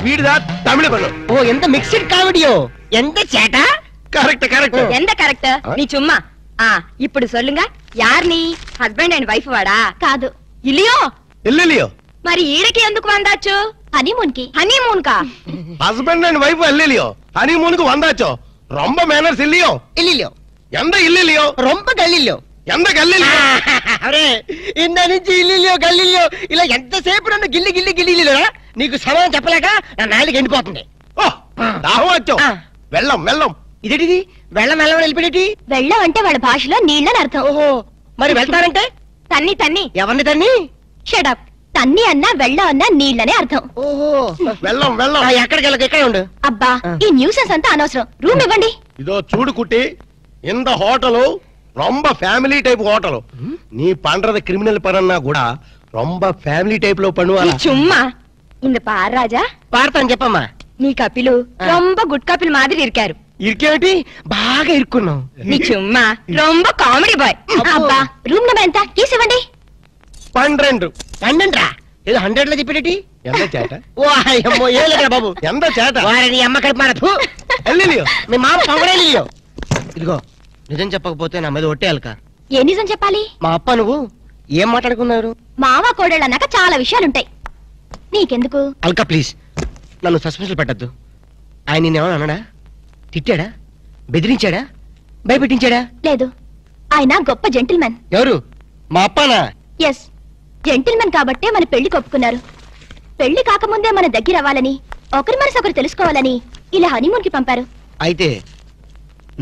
వీడిదా తమిళ పళ్ళు. ఓ ఎంత మిక్స్డ్ కామెడియో. ఎంత చేట. Correct correct. ఎంత కరెక్ట్. నీ చుమ్మా. ఇప్పుడు சொல்லுங்க, யார் நீ? హస్బెండ్ అండ్ వైఫ్ వాడా? కాదు. ఇలియో. ఇల్లిలియో. మరి ఈడకి ఎందుకు వందాచ్చు? హనీమూన్ కి. హనీమూన్ కా? హస్బెండ్ అండ్ వైఫ్ ఇల్లిలియో, హనీమూన్ కు వందాచో. ரொம்ப మేనర్స్ ఇల్లియో. ఇల్లిలియో. ఎంత ఇల్లిలియో? రొంబ గల్లిలియో. ఎంత గల్లిలియో? అరే ఇంద నుంచి ఇల్లిలియో గల్లిలియో ఇలా ఎంతసేపు నన్ను గిల్లి గిల్లి గిల్లిలియో. నీకు సమాధానం చెప్పలేక నా నాలుగు ఎండిపోతుంది. దాహం వచ్చో. వెళ్ళం వెళ్ళం. ఇదేటిది వెళ్ళం వెళ్ళం వెళ్ళిపోయేటి? వెళ్ళం అంటే వాళ్ళ భాషలో నీళ్ళని అర్థం. ఓహో, మరి వెళ్తారంటే? తన్ని తన్ని. ఎవరిని తన్ని? షడప్. తన్ని అన్నా వెళ్ళం అన్నా నీళ్ళనే అర్థం. ఓహో, వెళ్ళం వెళ్ళం. ఎక్కడికి వెళ్ళక ఇక్కడే ఉండు. అబ్బా ఈ న్యూసెన్స్ అంతా అనవసరం. రూమ్ ఇవ్వండి. ఇదో చూడు కుట్టి, இந்த హోటలు ரொம்ப ఫ్యామిలీ టైప్ హోటలు. நீ பண்றது கிரிமினல் பரன்னா கூட ரொம்ப ఫ్యామిలీ టైప్ లో பண்ணுவாங்க. சும்மா இந்த பார் ராஜா. పాడతాను చెప్పమ్మా. నీ కపిలు రొంబ గుడ్ కపిల్ మాదిరి ఇరికారు. ఇరికేమిటి? బాగా ఇరుక్కున్నాం. నీ చుమ్మా రొంబ కామెడీ బాయ్. అబ్బా రూమ్ నెంబర్ ఎంత? కీస్ ఇవ్వండి. 12. 12 రా? ఏదో 100 లో చెప్పేటి? ఎంత చేట? ఓ అయ్యమ్మో ఏలేరా బాబు. ఎంత చేట? వారిని అమ్మ కడుపు మారదు. ఎల్లిలియో. మీ మామ పొగడేలియో. ఇదిగో నిజం చెప్పకపోతే నా మీద ఒట్టేయాలక. ఏ నిజం చెప్పాలి? మా అప్ప నువ్వు ఏం మాట్లాడుకున్నారు? మావా కోడళ్ళు అన్నాక చాలా విషయాలుంటాయి. నీకెందుకు? అల్కా ప్లీజ్ నన్ను సస్పెన్షన్ పెట్టద్దు. ఆయన నేనేమన్నా అన్నాడా? తిట్టాడా? బెదిరించాడా? భయపెట్టించాడా? లేదు, ఆయన గొప్ప జెంటిల్మెన్. ఎవరు? మా అప్పనా? ఎస్, జెంటిల్మెన్ కాబట్టే మన పెళ్లి కొప్పుకున్నారు. పెళ్లి కాకముందే మన దగ్గర అవ్వాలని, ఒకరి మనసు ఒకరు తెలుసుకోవాలని ఇలా హనీమూన్ కి పంపారు. అయితే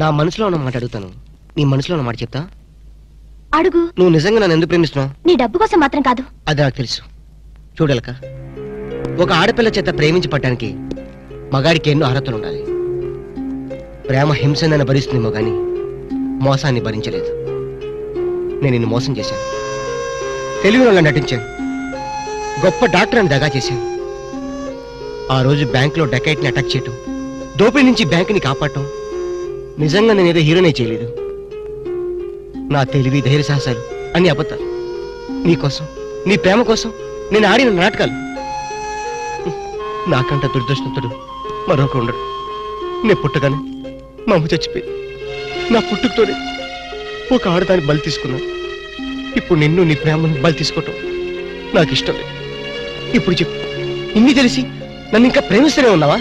నా మనసులో ఉన్న మాట అడుగుతాను. నీ మనసులో ఉన్న మాట చెప్తా. అడుగు. నువ్వు నిజంగా నన్ను ఎందుకు ప్రేమిస్తున్నావు? నీ డబ్బు కోసం మాత్రం కాదు. అది నాకు తెలుసు. చూడలక, ఒక ఆడపిల్ల చేత ప్రేమించి పట్టడానికి మగాడికి ఎన్నో అర్హతలు ఉండాలి. ప్రేమ హింసనని భరిస్తుందేమో గాని మోసాన్ని భరించలేదు. నేను నిన్ను మోసం చేశాను, తెలివిలో నటించాను, గొప్ప డాక్టర్ అని దగా చేశాను. ఆ రోజు బ్యాంకులో డకైట్ని అటాక్ చేయటం, దోపిడీ నుంచి బ్యాంకుని కాపాడటం, నిజంగా నేనేదో హీరోనే చేయలేదు. నా తెలివి ధైర్య సాహసాలు అన్ని అబద్ధాలు. నీకోసం, నీ ప్రేమ కోసం నేను ఆడిన నాటకాలు. నాకంట దురదృష్టంతుడు మరొక ఉండడు. నేను పుట్టగానే మా అమ్మ చచ్చిపోయి నా పుట్టుకతోనే ఒక ఆడదానికి బలి తీసుకున్నాను. ఇప్పుడు నిన్ను నీ ప్రేమను బలి తీసుకోవటం నాకు ఇష్టం లేదు. ఇప్పుడు చెప్పు, ఇన్ని తెలిసి నన్ను ఇంకా ప్రేమిస్తూనే ఉన్నావా?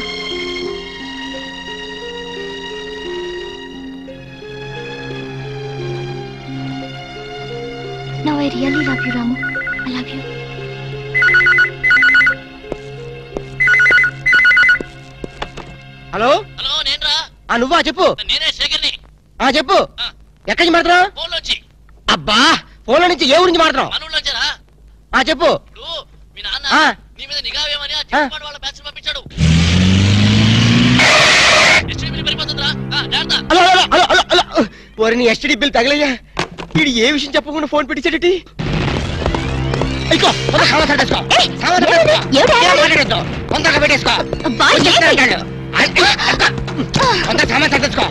Now I really love you, Ramu. I love you. Hello hello, నేనురా. నువ్వా? చెప్పు. నేనే శేఖర్ని. చెప్పు. ఎక్కడి నుంచి మాట్లాడుతున్నావు? ఫోన్ నుంచి. అబ్బా ఫోన్లో నుంచి ఏ ఊరించి మాట్లాడుతున్నావు? మనూళ్ళ నుంచేరా. చెప్పు. ఇప్పుడు మీ నాన్న నీ మీద నిఘా వేయమని ఆ చిన్నపాడు వాళ్ళ బ్యాచ్ పంపించాడు. ఎస్టీడీ బిల్ పడిపోతుందిరా. జాగ్రత్త. ఓరి నీ ఎస్టీడీ బిల్ తగలయ్యా. వీడు ఏ విషయం చెప్పకుండా ఫోన్ పెట్టించాడటి. తొందరగా పెట్టేసుకో. సామాన్ సర్దేసుకో.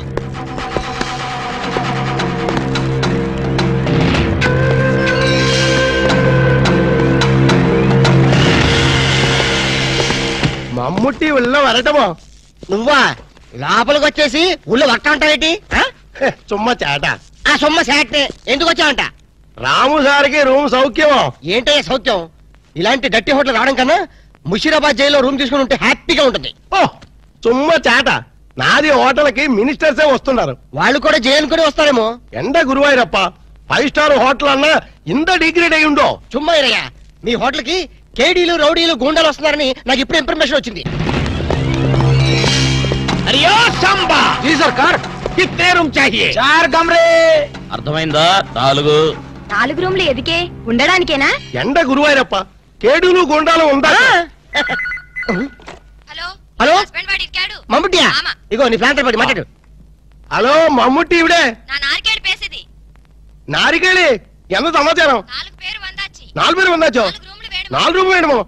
మమ్ముట్టి ఉళ్ళ వరటమో. నువ్వా? లోపలికి వచ్చేసి ఊళ్ళో వర్త ఉంటావేటి? చుమ్మ చేట. సొమ్మ శాటే. ఎందుకు వచ్చావంట? రాము సార్కి రూమ్ సౌఖ్యమో. ఏంటయ్యా సౌఖ్యం? ఇలాంటి డట్టి హోటల్ రావడం కన్నా ముషీరాబాద్ జైల్లో రూమ్ తీసుకుని ఉంటే హ్యాపీగా ఉంటుంది. చుమ్మ చేట. నాది హోటల్కి మినిస్టర్సే వస్తున్నారు. వాళ్ళు కూడా జైలు కూడా వస్తారేమో. ఎండ గురువాయిరప్ప, 5 స్టార్ హోటల్ అన్నా ఇంత డిగ్రేడ్ అయి ఉండో. చుమ్మా ఇరయ్యా, మీ హోటల్ కి కేడీలు రౌడీలు గూండాలు వస్తున్నారని నాకు ఇప్పుడు ఇన్ఫర్మేషన్ వచ్చింది. అరియో సంబా. జీ సర్కార్. కిత్నే రూమ్ చాహియే? 4 కమరే. అర్థమైందా? 4 రూమ్లు ఎదికే ఉండడానికేనా? ఎండ గురువాయిరప్ప, కేడులు గుండాలు ఉందా? హలో హలో హస్బెండ్ వాడు ఇరికాడు. మమ్ముట్టియా? ఇగో నీ ప్లాంటర్ పడి మాట్లాడు. హలో మమ్ముట్టి ఇవిడే. నా నారికేడు పేసేది. నారికేళి ఎంత సమాచారం? 4 పేరు వందాచి. 4 పేరు వందాచో. 4 రూమ్ వేయడమో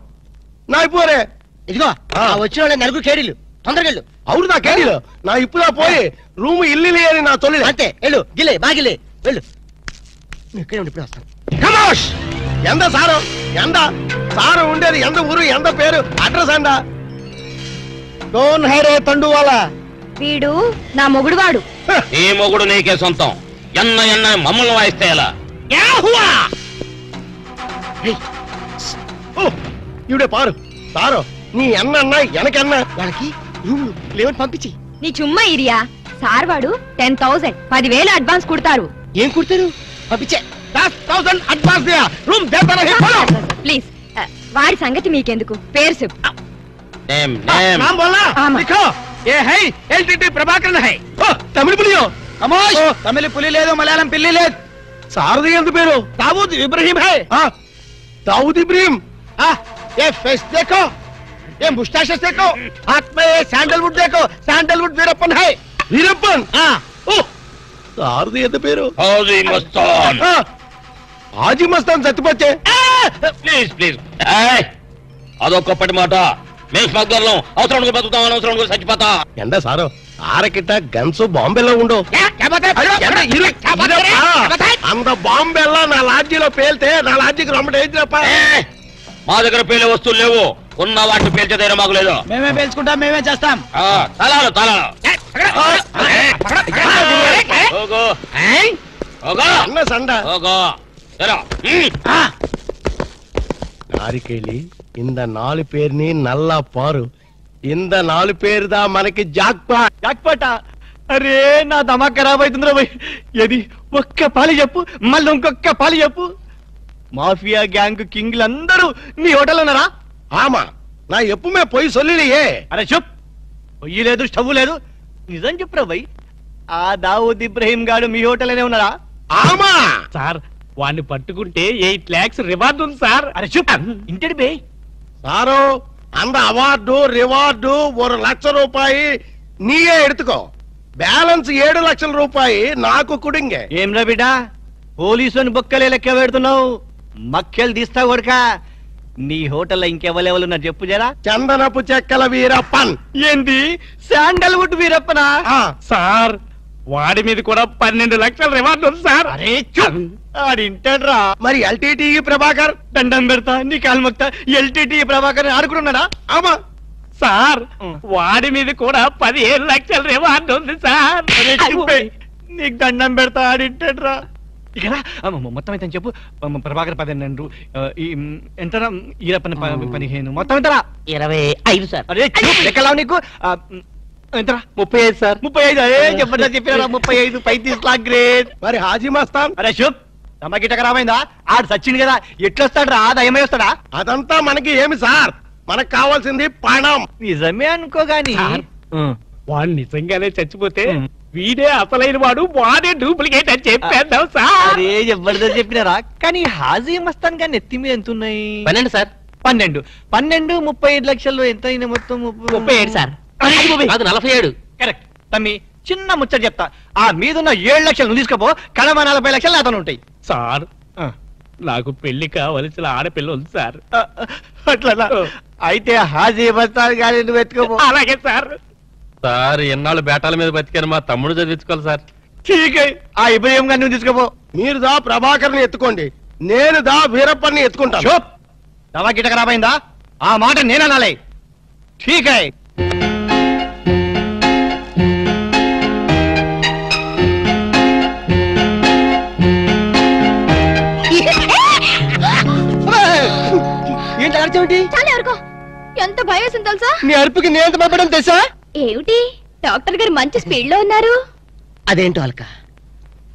నా ఇప్పుడే. ఇదిగో వచ్చిన వాళ్ళ 4 కేడీలు. తొందరగా వెళ్ళు. అవును నా కేడీలు. నా ఇప్పుడా పోయి రూమ్ ఇల్లు అని నా తొలి. అంతే వెళ్ళు. గిలే బాగిలే వెళ్ళు. ఇక్కడే ఉండి ఇప్పుడు వస్తాను. కమోష్. ఎంత సారు? ఎంత సారు ఉండేది? ఎంత ఊరు? ఎంత పేరు? అడ్రస్ అండా? డోన్ హైరే తండువాలా. వీడు నా మొగుడువాడు. నీ మొగుడు నీకే సొంతం. ఎన్న ఎన్న మమ్మల్ని వాయిస్తే ఎలా? ఇవిడే పారు సారు నీ అన్న ఎనకన్నా వాళ్ళకి రూములు లేవని పంపించి. నీ చుమ్మా ఇరియా సార్ వాడు 10,000 10,000 అడ్వాన్స్ కుడతారు. ఏం కుడతారు? పంపించే. 10,000 అడ్వాన్స్ దియా రూమ్ దేతా నహీ బోలో. ప్లీజ్ వాడి సంగతి మీకెందుకు, పేరు చెప్పు. నేమ్ నేమ్ नाम बोलना आमा। लिखो ये है एलटीटी प्रभाकरन है तमिल पुलियो అమోష్ తమిళ పులి లేదు, మలయాళం పిల్లి లేదు. सारदी ఎంత పేరు दाऊद इब्राहिम है दाऊद इब्राहिम ये फेस देखो ये मुस्टैचेस देखो हाथ में ये सैंडलवुड देखो सैंडलवुड वीरप्पन है वीरप्पन सारदी ఎంత పేరు హౌజీ మస్తాన్. हाजी मस्तान చచ్చిపోతే ప్లీజ్ ప్లీజ్ అదొక్కప్పటి మాట. మేము స్మగ్లర్లం. అవసరం బతుకుతాం, అనవసరం చచ్చిపోతా. ఎండ సారు ఆరకిట్ట గన్స్ బాంబేలో ఉండు అంత బాంబేలో నా లాడ్జీలో పేల్తే నా లాడ్జీకి రమ్మట ఏంటిరప్ప మా దగ్గర పేలే వస్తువులు లేవు. ఉన్న వాటిని పేల్చే ధైర్యం మాకు లేదు. మేమే పేల్చుకుంటాం, మేమే చేస్తాం. తలాలు తలాలు అన్న సండ సరే నారికేళి ఇంద 4 పేరుని నల్లా పారు ఇంద 4 పేరుదా మనకి జాక్పాట్ జాక్పాట. అరే నా దమా ఖరాబ్ అవుతుందిరా భయ్. ఏది ఒక్క పాలి చెప్పు, మళ్ళీ ఇంకొక్క పాలి చెప్పు. మాఫియా గ్యాంగ్ కింగ్లందరూ నీ హోటల్ ఉన్నారా? ఆమా నా ఎప్పుమే పోయి సొల్లియే. అరే చూప్, పొయ్యి లేదు, స్టవ్ లేదు. నిజం చెప్పురా భయ్, ఆ దావూద్ ఇబ్రహీం గాడు మీ హోటల్లోనే ఉన్నారా? ఆమా సార్ వాడిని పట్టుకుంటే 8 lakhs రివార్డు ఉంది సార్. అరే చూప్, ఇంటడి బే. సారు அந்த అవార్డు రివార్డు 1 లక్ష రూపాయి నీయే ఎడుతుకో. బ్యాలెన్స్ 7 లక్షల రూపాయి నాకు కుడింగే. ఏం రా బిడ్డ, పోలీసుని బొక్కలే లెక్క పెడుతున్నావు. మక్కలు తీస్తా కొడక. నీ హోటల్లో ఇంకెవరెవరున్నారు చెప్పు జరా. చందనపు చెక్కల వీరప్పన్. ఏంది శాండల్వుడ్ వీరప్పనా? సార్ వాడి మీద కూడా 12 లక్షల రివార్డు ఉంది సార్. అరే చూప్, ఆడింటాడ్రా. మరి ఎల్టీటీ ప్రభాకర్ దండం పెడతా, నీ కాలు మొక్తా. ఎల్టీటీ ప్రభాకర్ ఆడుకున్నాడా? ఆమా సార్ వాడి మీద కూడా 15 లక్షల రివార్డు ఉంది సార్. అరే చూపే, నీకు దండం పెడతా, ఆడింటాడ్రా. ఇక మొత్తం అయితే చెప్పు. ప్రభాకర్ 12, ఎంతరా ఈరప్పని 15, మొత్తం ఎంతరా? 25 సార్. అరే లెక్కలావు నీకు. ఎంతరా? 35 సార్. 35. అరే చెప్పండి, చెప్పినా 35. 35 లాక్ గ్రేట్. మరి హాజీ మస్తాన్ అరే శుభ్, తమకి రామైందా? ఆడు సచ్చింది కదా, ఎట్లొస్తాడు రా? దయమై వస్తాడా? అదంతా మనకి ఏమి సార్, మనకు కావాల్సింది పణం. నిజమే అనుకో గాని సార్, వాడు నిజంగానే చచ్చిపోతే వీడే అసలైన వాడు, వాడే డూప్లికేట్ అని చెప్పేద్దాం సార్. అరే జబర్దస్త్ చెప్పినారా. కానీ హాజీ మస్తాన్ గాని ఎత్తి మీద ఎంత ఉన్నాయి? 12 సార్. 12 35 లక్షలు ఎంత అయినా మొత్తం? 37 సార్. అది 47. కరెక్ట్. తమ్మి చిన్న ముచ్చట చెప్తా. ఆ మీదున్న 7 లక్షలు నువ్వు తీసుకోపో, కడమ 40 లక్షలు నాతో ఉంటాయి. సార్ నాకు పెళ్లి కావలసిన ఆడపిల్ల ఉంది సార్. అట్లా అయితే హాజీ మస్తాన్ గాని నువ్వు ఎత్తుకోపో. అలాగే సార్. సార్ ఎన్నాళ్ళు బేటాల మీద బతికాను, మా తమ్ముడు చదివించుకోవాలి సార్. ఠీకే, ఆ ఇబ్రహీం గారిని నువ్వు తీసుకోపో. మీరు దా ప్రభాకర్ని ఎత్తుకోండి, నేను దా వీరప్పన్ని ఎత్తుకుంటాను. చూప్, దవా గిట రామైందా? ఆ మాట నేననాలే. ఠీకే. ఏంటి అర్చంటి? చాలా ఎవరికో ఎంత భయం వేసింది తెలుసా? నీ అరుపుకి నేను ఎంత భయపడడం తెలుసా? ఏమిటి డాక్టర్ గారు మంచి స్పీడ్ లో ఉన్నారు. అదేంటో అల్క,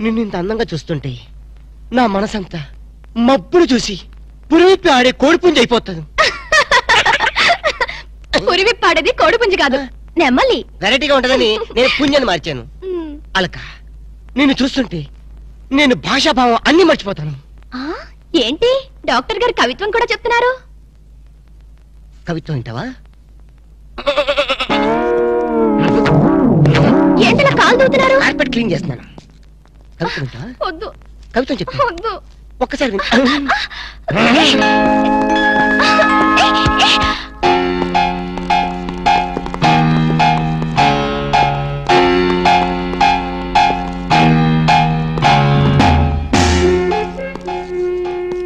నిన్ను ఇంత అందంగా చూస్తుంటే నా మనసంతా మబ్బులు చూసి పురివిప్పి ఆడే కోడిపుంజి అయిపోతుంది. పురివిప్పాడేది కోడిపుంజి కాదు, నెమ్మలి. వెరైటీగా ఉంటదని నేను పుంజని మార్చాను. అలక, నిన్ను చూస్తుంటే నేను భాషాభావం అన్ని మర్చిపోతాను. ఏంటి డాక్టర్ గారు కవిత్వం కూడా చెప్తున్నారు? కవిత్వం వింటావా? ఏంటలా కాలు దూతున్నారు? కార్పెట్ క్లీన్ చేస్తున్నాను. కవిత్వం వింటావా? వద్దు. కవిత్వం చెప్పు. వద్దు. ఒక్కసారి విను.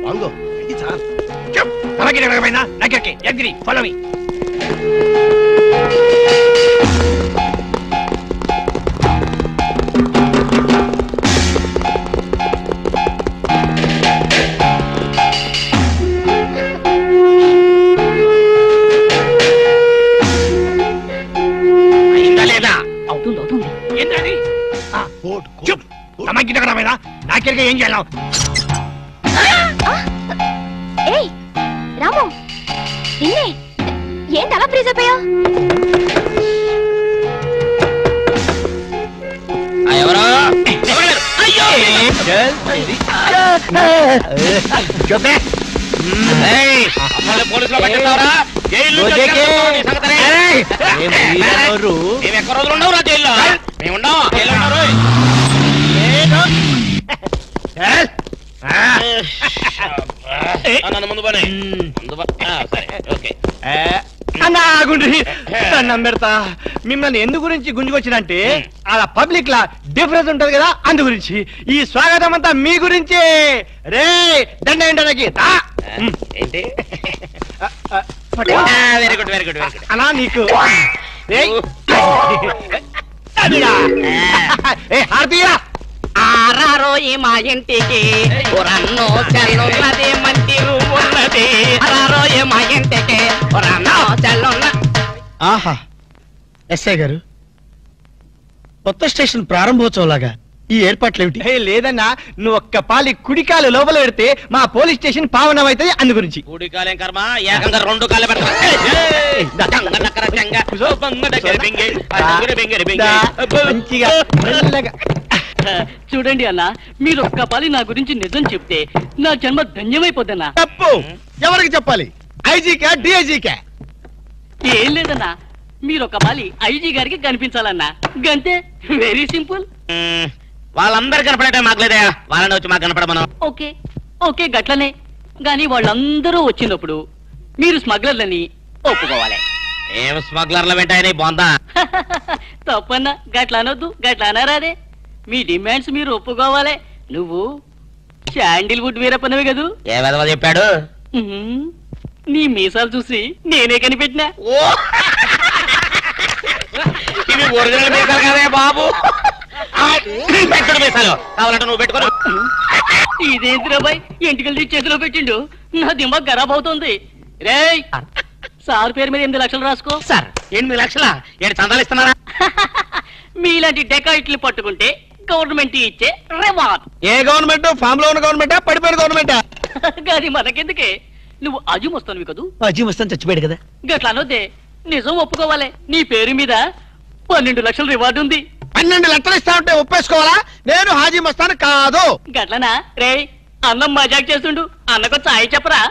వాంగో ఇది సార్. Follow me. నాకెళ్ళి ఏం చేయాలి? ఏయ్ రాము, నిన్నే ఏంటి అలా ఫ్రీజ్ అయిపోయావు? ఎవరో పోలీసులో పట్టిస్తావరా? జైలు మేము ఎక్క రోజులు ఉండవు రా జైల్లో. మేము ఉండవు జైల్లో ఉన్నారు. నన్ను ముందు పని సరే ఓకే. పెడతా మిమ్మల్ని ఎందు గురించి గుంజుకొచ్చినంటే అలా పబ్లిక్ లా డిఫరెన్స్ ఉంటది కదా, అందు గురించి. ఈ స్వాగతం అంతా మీ గురించి. రే దండ ఏంటనకి ఏంటి? Very good very good very good అలా నీకు హారతీయరా. ఆరారోయి మా ఇంటికి రన్నో చెల్లున్నది, మంచి రూమ్ ఉన్నది. ఆరారోయి మా ఇంటికి రన్నో చెల్లున్న. ఆహా, ఎస్ఐ గారు, కొత్త స్టేషన్ ప్రారంభోత్సవం లాగా ఈ ఏర్పాట్లు ఏమిటి? లేదన్నా, నువ్వు ఒక్క పాలి కుడికాలు లోపల పెడితే మా పోలీస్ స్టేషన్ పావనం అవుతుంది, అందు గురించి. కూడి కాలేం కర్మ, ఏకంగా 2 కాళ్ళు పెడతా. చూడండి అన్న, మీరు ఒక్క పాలి నా గురించి నిజం చెప్తే నా జన్మ ధన్యమైపోద్దన్నా. తప్పు. ఎవరికి చెప్పాలి? ఐజీకా డిఐజీకా? ఏం లేదన్నా, మీరు ఒక పాలి ఐజీ గారికి కనిపించాలన్నా, గంతే. Very simple. వాళ్ళందరూ కనపడటం మాకు లేదా? వాళ్ళని వచ్చి మాకు కనపడమను. ఓకే ఓకే గట్లనే. గాని వాళ్ళందరూ వచ్చినప్పుడు మీరు స్మగ్లర్లని ఒప్పుకోవాలి. ఏం స్మగ్లర్ల వెంటాయని బొందా? తప్పన్నా, గట్ల అనొద్దు, గట్ల అనరాదే. మీ డిమాండ్స్ మీరు ఒప్పుకోవాలి. నువ్వు శాండిల్వుడ్ వీరప్పనవి కదూ? ఏ విధవ చెప్పాడు? నీ మీసాలు చూసి నేనే కనిపెట్టినా. ఇవి ఒరిజినల్ మీసాలు కదే బాబు. పెట్టుడు మీసాలు కావాలంటే నువ్వు పెట్టుకో. ఇదేంటి రాబాయ్, ఎంటికలు చేతిలో పెట్టిండు. నా దిమాగ్ ఖరాబ్ అవుతుంది. రేయ్, సార్ పేరు మీద 8 లక్షలు రాసుకో. సార్ 8 లక్షల ఏంటి చందాలు ఇస్తున్నారా? మీలాంటి డెకాయిట్లు పట్టుకుంటే గవర్నమెంట్ ఇచ్చే రివార్డ్. ఏ గవర్నమెంట్? ఫామ్ లో ఉన్న గవర్నమెంటా, పడిపోయిన గవర్నమెంటా? కానీ మనకెందుకే, నువ్వు అజీమ్ వస్తాను కదా. అజీమ్ వస్తాను చచ్చిపోయాడు కదా. గట్లా అనొద్దే, నిజం ఒప్పుకోవాలి. నీ పేరు మీద 12 లక్షల రివార్డు ఉంది. 12 లక్షలు ఇస్తా ఉంటే ఒప్పేసుకోవాలా? నేను హాజీ మస్తాను కాదు. గట్లనా? రేయ్, అన్నం మజాక్ చేస్తుండు, అన్నకు చాయ్ చెప్పరా?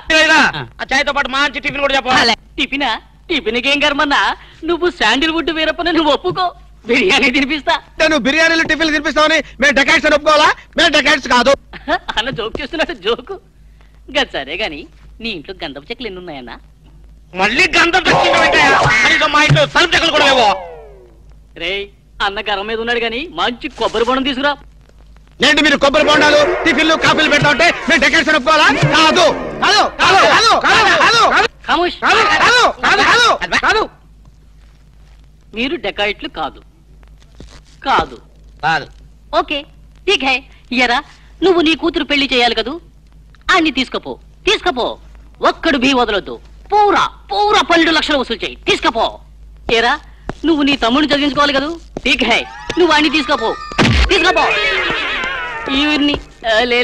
ఆ చాయ్తో పాటు మంచి టిఫిన్ కూడా చెప్పాలి. టిఫినా? టిఫిన్కి ఏం కర్మన్నా, నువ్వు శాండిల్వుడ్ వీరప్పని నువ్వు ఒప్పుకో, బిర్యానీ తినిపిస్తా. నేను బిర్యానీలు టిఫిన్లు తినిపిస్తామని మేము డెకాట్స్ అని ఒప్పుకోవాలా? మేము డెకాట్స్ కాదు. అన్న జోక్ చేస్తున్నట్టు జోకు. గది సరే గాని, నీ ఇంట్లో గంధపు చెక్కలు ఎన్ని ఉన్నాయన్నా? మళ్ళీ గంధం మా ఇంట్లో తలుపు చెక్కలు కూడా లేవో. రేయ్, అన్న గరం మీద ఉన్నాడు గాని మంచి కొబ్బరి బొండం తీసుకురా. ఏంటి మీరు కొబ్బరి బొండాలు టిఫిన్లు కాఫీలు పెడతా ఉంటే మేము డెకాట్స్ అని ఒప్పుకోవాలా? కాదు కాదు కాదు కాదు కాదు ఖమోష్. కాదు కాదు కాదు కాదు. మీరు డెకాయిట్లు కాదు. కాదు కాదు. ఓకే ఠీక్ హై. ఎరా, నువ్వు నీ కూతురు పెళ్లి చేయాలి కదూ, అన్ని తీసుకపో. తీసుకపో, ఒక్కడు బీ వదలొద్దు. పూరా పూరా 12 లక్షలు వసూలు చేయి. తీసుకపో. ఏరా, నువ్వు నీ తమ్ముడిని చదివించుకోవాలి కదూ, ఠీక్ హై, నువ్వు అన్ని తీసుకపో. తీసుకపో. ఈవిడ్ని లే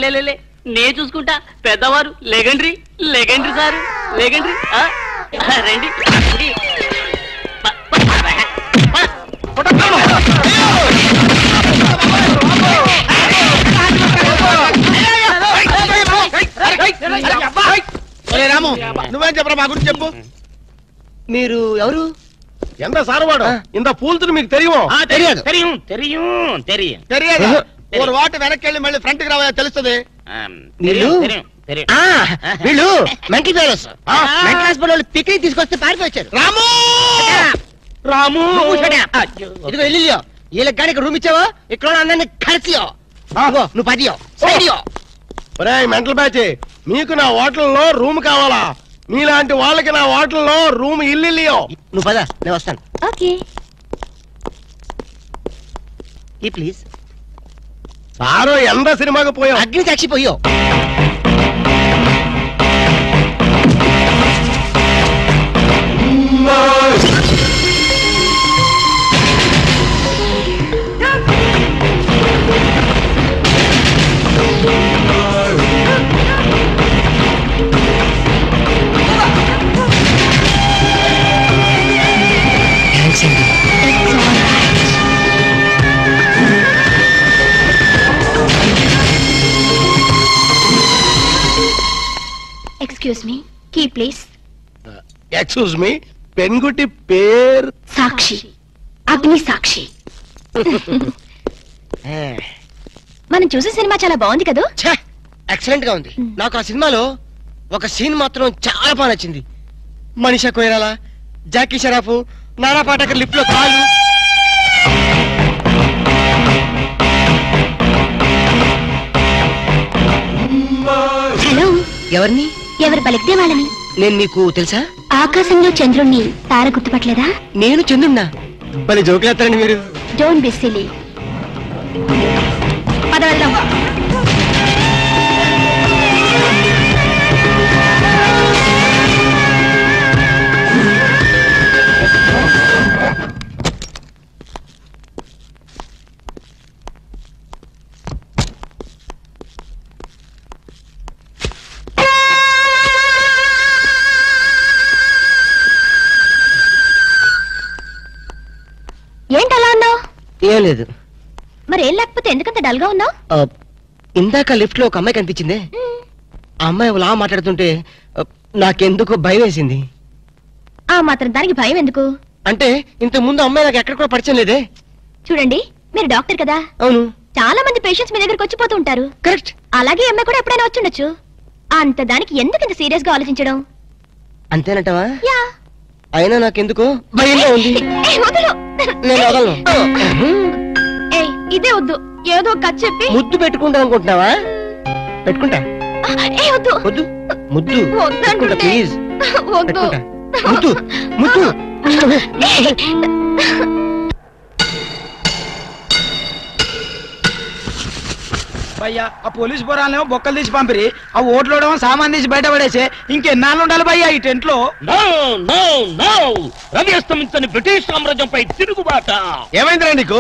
నే చూసుకుంటా. పెద్దవారు లెగండ్రీ లెగండ్రీ సారు లెగండ్రీ. రండి. రాము, నువ్వేం చెప్పరా మా గురించి చెప్పు. మీరు ఎవరు? ఎంత సారవాడు ఇంత పూల్తుని మీకు తెలియమో? తెలియదు. తెలియదు. ఒక వాటి వెనక్కి వెళ్ళి మళ్ళీ ఫ్రంట్ కి రావా తెలుస్తుంది. వీళ్ళు మెంటల్ ఫెలోస్. మెంటల్ హాస్పిటల్ వాళ్ళు పిక్నిక్ తీసుకొస్తే పారిపోయి వచ్చారు. రాము రాము ఇదిగో వెళ్ళియో, వీళ్ళకి కానీ రూమ్ ఇచ్చావో ఇక్కడ అందరినీ కలిసియో. నువ్వు 10 మెంటల్ బ్యాచ్, మీకు నా హోటల్లో రూమ్ కావాలా? మీలాంటి వాళ్ళకి నా హోటల్లో రూమ్ ఇల్లు. నువ్వు పద, నేను వస్తాను. ఓకే. ఈ ప్లీజ్. సారు ఎంత సినిమాకి పోయావు? అగ్ని సాక్షి పోయో. Excuse me key please. Excuse me, పెన్గుటి పేరు సాక్షి, అగ్ని సాక్షి. మనం చూసే సినిమా చాలా బాగుంది కదా. ఎక్సలెంట్ గా ఉంది. నాకు ఆ సినిమాలో ఒక సీన్ మాత్రం చాలా బాగా నచ్చింది. మనీషా కొయిరాలా, జాకీ షరాఫ్, నానా పాటకర్ లిఫ్ట్ లో కాలు. హలో, ఎవరిని? ఎవరు పలికితే వాళ్ళని. నేను నీకు తెలుసా? ఆకాశంలో చంద్రుణ్ణి తార గుర్తుపట్టలేదా? నేను చంద్రున్నా. భలే జోకులేస్తారండి మీరు. Don't be silly. పద వెళ్దాం. ఏంటలా ఉన్నావు? ఏం లేదు. మరి ఏం లేకపోతే ఎందుకంత డల్ గా ఉన్నావు? ఇందాక లిఫ్ట్ లో ఒక అమ్మాయి కనిపించిందే. ఆ అమ్మాయి అలా మాట్లాడుతుంటే నాకెందుకో భయం వేసింది. ఆ మాత్రం దానికి భయం ఎందుకు? అంటే ఇంత ముందు అమ్మాయి నాకు ఎక్కడ కూడా పరిచయం లేదే. చూడండి, మీరు డాక్టర్ కదా. అవును. చాలా మంది పేషెంట్స్ మీ దగ్గరకు వచ్చిపోతూ ఉంటారు. కరెక్ట్. అలాగే అమ్మాయి కూడా ఎప్పుడైనా వచ్చుండొచ్చు. అంత దానికి ఎందుకు ఇంత సీరియస్ గా ఆలోచించడం? అంతేనంటవా? యా. అయినా నాకెందుకో భయంగా ఉంది. వదలు. నేను వదలను. ఇదే వద్దు, ఏదో కథ చెప్పి ముద్దు పెట్టుకుంటా అనుకుంటున్నావా? పెట్టుకుంటా. వద్దు వద్దు. ముద్దు పెట్టుకుంటా ప్లీజ్. వద్దు. పెట్టుకుంటా. ముద్దు ముద్దు. భయ్యా ఆ పోలీస్ పోరాలేమో బొక్కలు తీసి పంపిరి, ఆ ఓట్లోడేమో సామాన్ తీసి బయట పడేసే. ఇంకెన్నాళ్ళు ఉండాలి భయ్యా ఈ టెంట్ లో? రవి అస్తమించని బ్రిటిష్ సామ్రాజ్యంపై తిరుగుబాట. ఏమైందిరా నీకు?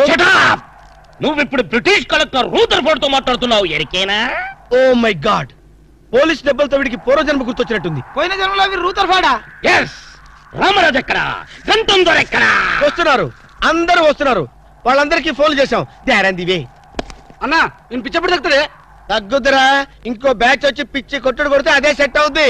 నువ్వు ఇప్పుడు బ్రిటిష్ కలెక్టర్ రూదర్ఫోర్డ్ తో మాట్లాడుతున్నావు. ఎరికేనా? ఓ మై గాడ్, పోలీస్ దెబ్బలతో వీడికి పూర్వజన్మ గుర్తొచ్చినట్టుంది. పోయిన జన్మలో అవి రూతర్ఫాడా? ఎస్. రామరాజు ఎక్కడా? గంతం దొర ఎక్కడా? వస్తున్నారు, అందరూ వస్తున్నారు. వాళ్ళందరికీ ఫోన్ చేశాం. వే అన్నా నేను పిచ్చప్పుడు తగ్గుతాడే. తగ్గుద్దురా, ఇంకో బ్యాచ్ వచ్చి పిచ్చి కొట్టుడు కొడితే అదే సెట్ అవుద్ది.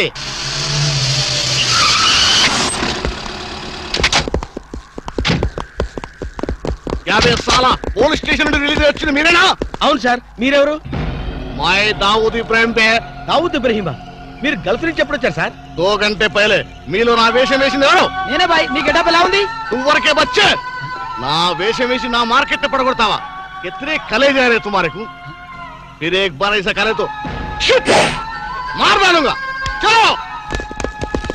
పోలీస్ స్టేషన్ నుండి రిలీజ్ వచ్చింది మీరేనా? అవును సార్, మీరెవరు? మై దావూద్ ఇబ్రాహిం పే. దావూద్ ఇబ్రహీమా? మీరు గల్ఫ్ నుంచి ఎప్పుడు వచ్చారు సార్? 2 గంటే పైలే. మీలో నా వేషం వేసింది ఎవరు? నేనే బాయ్. నీ గెటప్ ఎలా ఉంది? నువ్వరకే బచ్చే. నా వేషం వేసి నా మార్కెట్ పడగొడతావా? कितने कले जा रहे तुम्हारे को? फिर एक बार ऐसा करे तो मार डालूंगा. चलो.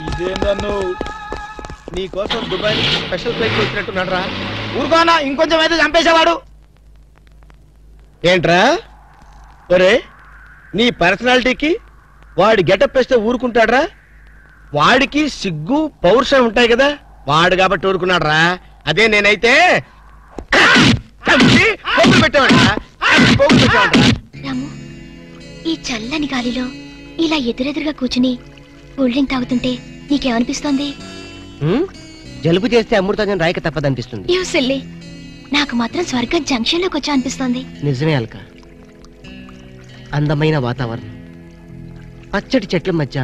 ఇదేందన్ను నీ కోసం దుబాయ్ నుంచి స్పెషల్ ఫ్లైట్ వచ్చినట్టున్నాడు రా. ఊరుకోనా, ఇంకొంచెం అయితే చంపేసేవాడు. ఏంట్రా ఒరే, నీ పర్సనాలిటీకి వాడి గెటప్ వేస్తే ఊరుకుంటాడ్రా? వాడికి సిగ్గు పౌరుషం ఉంటాయి కదా, వాడు కాబట్టి ఊరుకున్నాడు రా. అదే నేనైతే రాము, ఈ చల్లని గాలిలో ఇలా ఎదురెదురుగా కూర్చుని కూల్ డ్రింక్ తాగుతుంటే నీకేమనిపిస్తోంది? జలుబు చేస్తే అమృతాజన్ రాయక తప్పదనిపిస్తుంది. యూ సిల్లీ, నాకు మాత్రం స్వర్గం జంక్షన్ లోకి వచ్చా అనిపిస్తోంది. నిజమే అల్క. అందమైన వాతావరణం, పచ్చటి చెట్ల మధ్య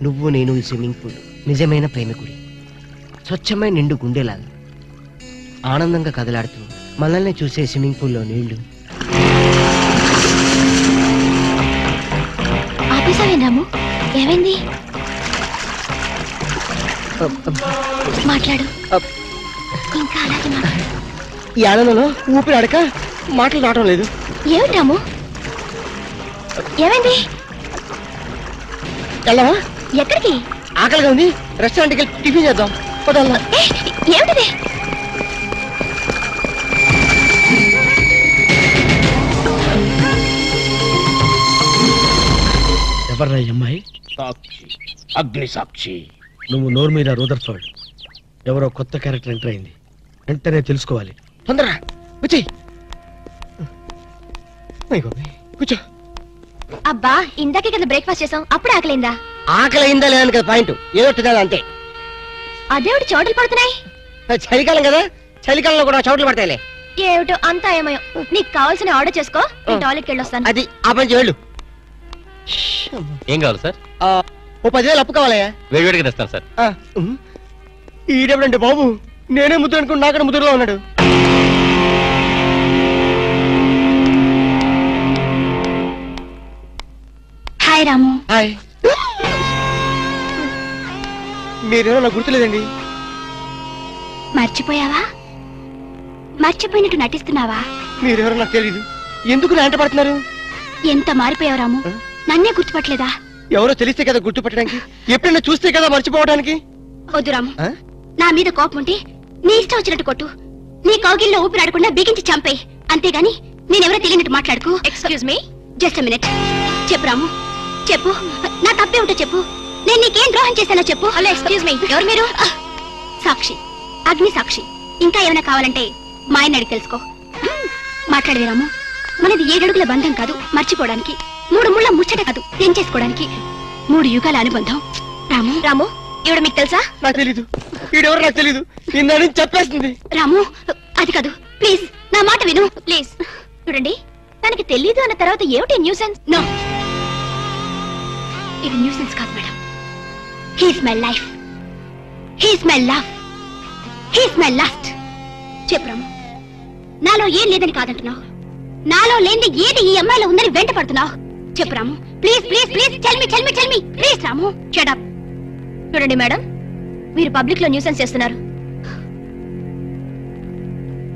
నువ్వు నేను ఈ స్విమ్మింగ్ పూల్ నిజమైన ప్రేమికుడి. స్వచ్ఛమైన నిండు గుండెలాగా ఆనందంగా కదలాడుతూ మనల్ని చూసే స్విమ్మింగ్ పూల్లో నీళ్లు. ఆపేసావేందాము? ఏమైంది? మాట్లాడు, ఇంకా అలాగే మాట్లాడు. ఈ ఆనందంలో ఊపిరి ఆడక మాటలు రావడం లేదు. ఏమిటి రాము, ఏమైంది? వెళ్ళవా? ఎక్కడికి? ఆకలిగా ఉంది, రెస్టారెంట్కి వెళ్ళి టిఫిన్ చేద్దాం. ఏమిటిది? ఎవర్రా ఈ అమ్మాయి? సాక్షి, అగ్ని సాక్షి. నువ్వు నోరు మీద రూదర్ఫోర్డ్. ఎవరో కొత్త క్యారెక్టర్ ఎంటర్ అయింది, వెంటనే తెలుసుకోవాలి. తొందరగా వచ్చేయ్. కూర్చో. అబ్బా, ఇందాకే కదా బ్రేక్ఫాస్ట్ చేసాం, అప్పుడే ఆకలిందా? ఆకలి అయిందా లేదని కదా పాయింట్. ఏదో తినాలి అంతే. అదేవిటి చోటలు పడుతున్నాయి? చలికాలం కదా, చలికాలంలో కూడా చోట్లు పడతాయిలే. ఏమిటో అంతా ఏమయో. నీకు కావాల్సిన ఆర్డర్ చేసుకో, నేను టాయిలెట్కి వెళ్ళొస్తాను. అది ఆ పని వెళ్ళు. ఏం కావాలి సార్? ఓ 10,000 అప్పు కావాలయ్యా. వేడివేడిగా తెస్తాను సార్. ఈడెవడండి బాబు, నేనే ముద్దు అనుకుని నాకడ ముద్దులో ఉన్నాడు. హాయ్ రాము. హాయ్. మీరేమో నాకు గుర్తులేదండి. మర్చిపోయావా? మర్చిపోయినట్టు నటిస్తున్నావా? మీరెవరో నాకు తెలీదు. ఎందుకు నా వెంట పడుతున్నారు? ఎంత మారిపోయావు రాము, నన్నే గుర్తుపట్టలేదా? ఎవరో తెలిస్తే కదా గుర్తుపట్టడానికి, ఎప్పుడైనా చూస్తే కదా మర్చిపోవడానికి. వద్దు రాము, నా మీద కోపం ఉంటే నీ ఇష్టం వచ్చినట్టు కొట్టు, నీ కౌగిల్లో ఊపిరాడకుండా బిగించి చంపే, అంతేగాని నేనెవరో తెలియనట్టు మాట్లాడుకో. Excuse me, just minute. చెప్పు రాము, చెప్పు, నా తప్పే ఉంటో చెప్పు. నేను నీకేం ద్రోహం చేశానో చెప్పు. హలో, ఎక్స్క్యూజ్ మీ, ఎవరు మీరు? సాక్షి, అగ్ని సాక్షి. ఇంకా ఏమైనా కావాలంటే మా ఆయన అడిగి తెలుసుకో. మాట్లాడేది రాము, మనది 7 అడుగుల బంధం కాదు మర్చిపోవడానికి, 3 ముళ్ళ ముచ్చట కాదు తెంచేసుకోవడానికి, 3 యుగాల అనుబంధం. రాము, రాము, ఈవిడ మీకు తెలుసా? నాకు తెలీదు. ఈడెవరో నాకు తెలీదు. నిన్న నుంచి చెప్పేస్తుంది. రాము, అది కాదు, ప్లీజ్ నా మాట విను, ప్లీజ్. చూడండి, తనకి తెలీదు అన్న తర్వాత ఏమిటి న్యూసెన్స్? నో, ఇది న్యూసెన్స్ కాదు madam. He's my life, he's my love, he's my last. చెప్పు రాము, నాలో ఏం లేదని కాదంటున్నావు, నాలో లేని ఏది ఈ అమ్మాయిలో ఉందని వెంట పడుతున్నావు. చెప్పు Ramu, please please please, tell me please. Ramu, shut up. చూడండి మేడం, మీరు పబ్లిక్ లో న్యూసెన్స్ చేస్తున్నారు.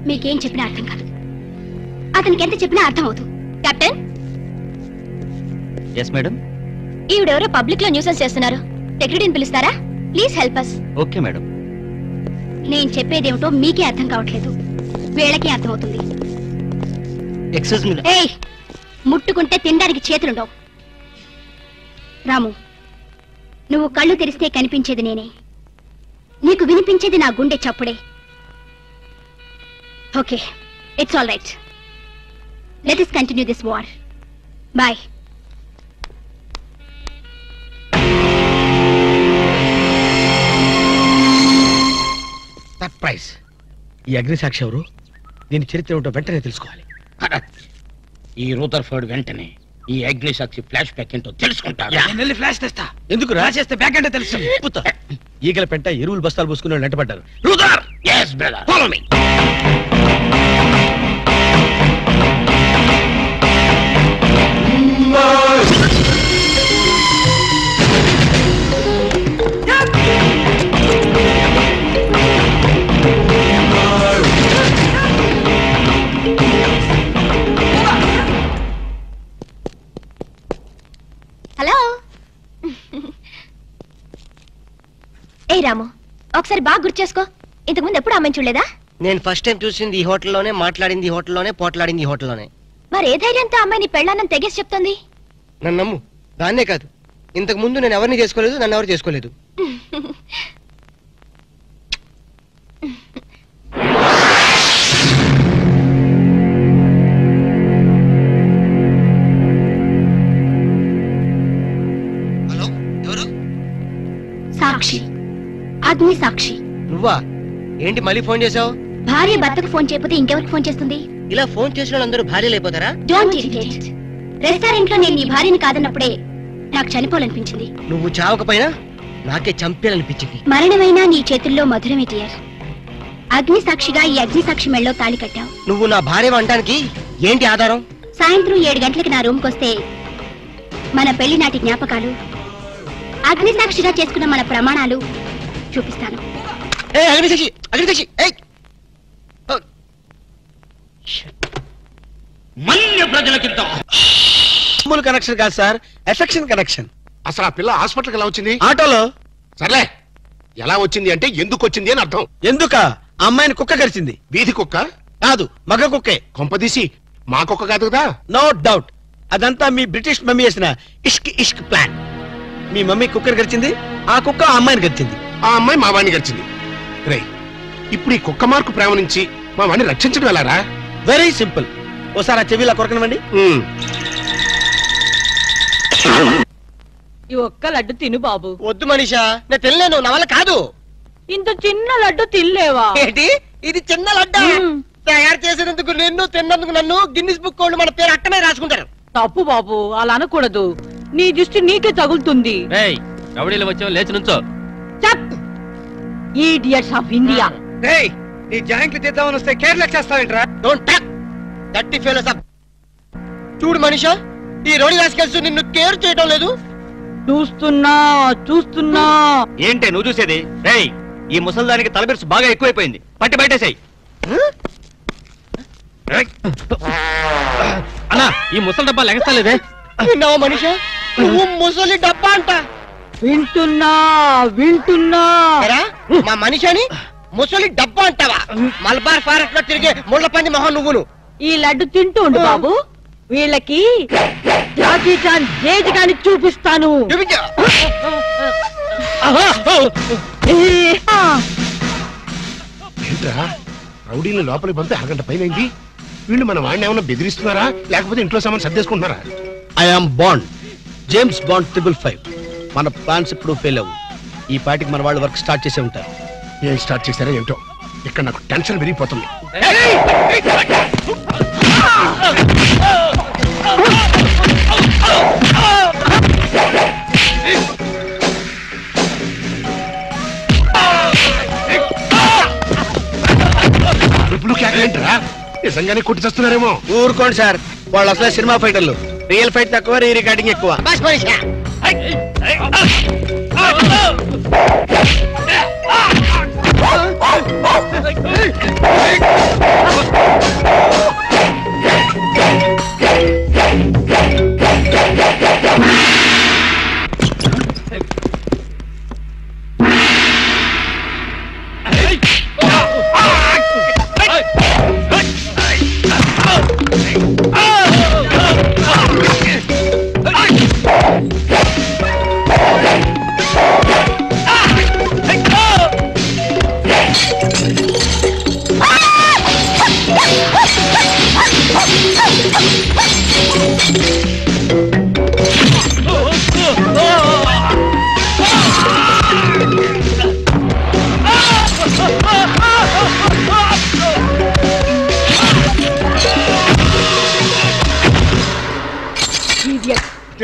మీకేం చెప్పినా అర్థం కాదు, అతనికి ఎంత చెప్పినా అర్థం అవుతుంది. కెప్టెన్. Yes madam. ఈవిడెవరో పబ్లిక్ లో న్యూసెన్స్ చేస్తున్నారు, సెక్రటరీని పిలుస్తారా? Please help us. Okay madam. నేను చెప్పేదేమిటో మీకే అర్థం కావట్లేదు, వీళ్ళకే అర్థం అవుతుంది. Excuse me. ఏయ్, ముట్టుకుంటే తినడానికి చేతులుండవు. రాము, నువ్వు కళ్ళు తెరిస్తే కనిపించేది నేనే, నీకు వినిపించేది నా గుండె చప్పుడే. Okay, it's all right. Let us continue this war. Bye. Surprise. ఈ అగ్నిసాక్షి ఎవరు? దీని చరిత్ర ఏమిటో వెంటనే తెలుసుకోవాలి. ఈ రూదర్ఫర్డ్ వెంటనే ఈ అగ్నిసాక్షి ఫ్లాష్ బ్యాక్ ఏంటో తెలుసుకుంటాడు. నేను వెళ్ళి ఫ్లాష్ తెస్తా. ఎందుకు చేస్తే బ్యాక్ అంటే తెలుసు. ఈగల పెంట ఎరువులు బస్తాలు పూసుకుని వెంటబడ్డారు. Brother, yes brother, follow me. Hello. ఏ రాము, ఒకసారి బాగా గుర్తు చేసుకో, ఇంతకుముందు ఎప్పుడు అమ్మాయిని చూడలేదా? నేను ఫస్ట్ టైం చూసింది ఈ హోటల్లోనే, మాట్లాడింది ఈ హోటల్లోనే, పోట్లాడింది ఈ హోటల్లోనే. మరి ఏ ధైర్యంతో అమ్మాయిని పెళ్ళానని తెగేసి చెప్తుంది? నన్ను నమ్ము. దాన్నే కాదు, ఇంతకు ముందు నేను ఎవరిని చేసుకోలేదు, నన్ను ఎవరు చేసుకోలేదు. హలో, ఎవరు? సాక్షి, అగ్ని సాక్షి. నువ్వా? ఏంటి మళ్ళీ ఫోన్ చేసావు? భార్య భర్తకు ఫోన్ చేయకపోతే ఇంకెవరికి ఫోన్ చేస్తుంది? ఇలా ఫోన్ చేసిన వాళ్ళందరూ భార్యలు అయిపోతారా? Don't irritate. రెస్టారెంట్ లో నేను నీ భార్యని కాదన్నప్పుడే నాకు చనిపోవాలనిపించింది. నువ్వు చావకపోయినా నాకే చంపేయాలనిపించింది. మరణమైనా నీ చేతుల్లో మధురమే డియర్. అగ్ని సాక్షిగా ఈ అగ్ని సాక్షి మెళ్ళలో తాళి కట్టావు. నువ్వు నా భార్య అనడానికి ఏంటి ఆధారం? సాయంత్రం 7 గంటలకి నా రూమ్ కొస్తే మన పెళ్లి నాటి జ్ఞాపకాలు, అగ్ని సాక్షిగా చేసుకున్న మన ప్రమాణాలు చూపిస్తాను. అగ్నిసాక్షి, అగ్నిసాక్షి. మన్య ప్రజలకింత కనెక్షన్ కాదు సార్, ఎఫెక్షన్ కనెక్షన్. అసలు ఆ పిల్ల హాస్పిటల్కి ఎలా వచ్చింది? ఆటోలో. సర్లే, ఎలా వచ్చింది అంటే ఎందుకు వచ్చింది అని అర్థం. ఎందుక? అమ్మాయిని కుక్క కరిచింది. వీధి కుక్క కాదు, మగ కుక్కే. కొంపదీసి మా కుక్క కాదు కదా? నో డౌట్, అదంతా మీ బ్రిటిష్ మమ్మీ చేసిన ఇష్క్ ఇష్క్ ప్లాన్. మీ మమ్మీ కుక్కర్ గడిచింది, ఆ కుక్క ఆ అమ్మాయిని గడిచింది. ఆ అమ్మాయి మా వాణ్ణి గడిచింది. రే, ఇప్పుడు ఈ కుక్క మార్కు ప్రేమ నుంచి మా వాణ్ణి రక్షించడం ఎలారా? Very simple. ఓసారి ఆ చెవిలా కొరకనివ్వండి. ఈ ఒక్క లడ్డు తిను బాబు. వద్దు మనీషా, నేను తినలేను, నా వల్ల కాదు. ఇంత చిన్న లడ్డు తినలేవా? ఏంటి ఇది చిన్న లడ్డా? తయారు చేసినందుకు నిన్ను, తిన్నందుకు నన్ను గిన్నిస్ బుక్ వాళ్ళు మన పేరు అట్టనే రాసుకుంటారు. తప్పు బాబు, అలా అనకూడదు. నీ దృష్టి నీకే తగులుతుంది. రౌడీలు వచ్చావు, లేచి నుంచో. Idiots of India. నీ జాయింట్లు తీద్దామని వస్తే కేర్లెస్ చేస్తావేంట్రా? డోంట్ టాక్ దట్టి ఫెలోస్ అప్. చూడు మనిషా, ఈ రోడి రాసుకెళ్తూ నిన్ను కేర్ చేయడం లేదు. చూస్తున్నా. ఏంటే నువ్వు చూసేది? రేయ్, ఈ ముసల్దానికి తలబిరుసు బాగా ఎక్కువైపోయింది, పట్టి బయటేసాయి. అన్నా, ఈ ముసలి డబ్బా లెగస్తలేదే. విన్నావా మనిషా, నువ్వు ముసలి డబ్బా అంట. వింటున్నా. ఎరా, మా మనిషిని ముసలి డబ్బా అంటావా? మలబార్ ఫారెస్ట్ లో తిరిగే ముళ్ళ పంది మొహం నువ్వును. ఈ లడ్డు తింటూ ఉండు బాబు, వీళ్ళకి జాకీ చాన్ జేజ్ గాని చూపిస్తాను. చూపించు. ఏంట్రా, రౌడీని లోపలికి పంపి అరగంట పైనైంది. వీళ్ళు మన వాడిని ఏమన్నా బెదిరిస్తున్నారా, లేకపోతే ఇంట్లో సామాన్ సర్దేసుకుంటున్నారా? I'm Bond, James Bond 555. మన ప్లాన్స్ ఇప్పుడు ఫెయిల్ అవ్వు. ఈ పార్టీకి మన వాళ్ళు వర్క్ స్టార్ట్ చేసే ఉంటారు. ఏం స్టార్ట్ చేశారో ఏంటో, ఇక్కడ నాకు టెన్షన్ పెరిగిపోతుంది. ఏంట్రా, నిజంగానే కొట్టి చేస్తున్నారేమో. ఊరుకోండి సార్, వాళ్ళు అసలు సినిమా ఫైటర్లు. రియల్ ఫైట్ తక్కువ, రీ రికార్డింగ్ ఎక్కువ. బస్ మనిషా.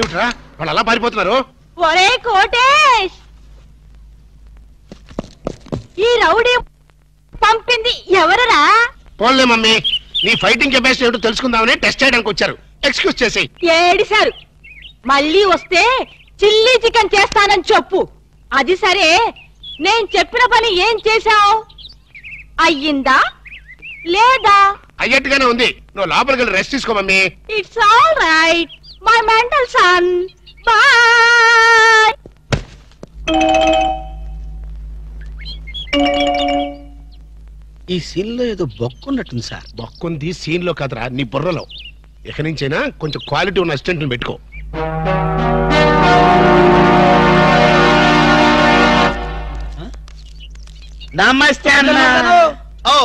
ఏమిట్రా వాళ్ళు అలా పారిపోతున్నారు? ఒరే కోటేష్, ఈ రౌడీ పంపింది ఎవరరా? పోన్లే మమ్మీ, నీ ఫైటింగ్ కెపాసిటీ ఏమిటో తెలుసుకుందామని టెస్ట్ చేయడానికి వచ్చారు. ఎక్స్క్యూజ్ చేసి. ఏడిశారు. మళ్ళీ వస్తే చిల్లీ చికెన్ చేస్తానని చెప్పు. అది సరే, నేను చెప్పిన పని ఏం చేశావు? అయ్యిందా లేదా? అయ్యట్టుగానే ఉంది. నువ్వు లోపలికి వెళ్ళి రెస్ట్ తీసుకో mummy. It's all right my mental son. Boy. ఈ సీన్ లో ఏదో బొక్కున్నట్టుంది సార్. బొక్కుంది సీన్ లో కాదురా, నీ బుర్రలో. ఇక నుంచైనా కొంచెం క్వాలిటీ ఉన్న అసిస్టెంట్ పెట్టుకో. నమస్తే అన్న. ఓ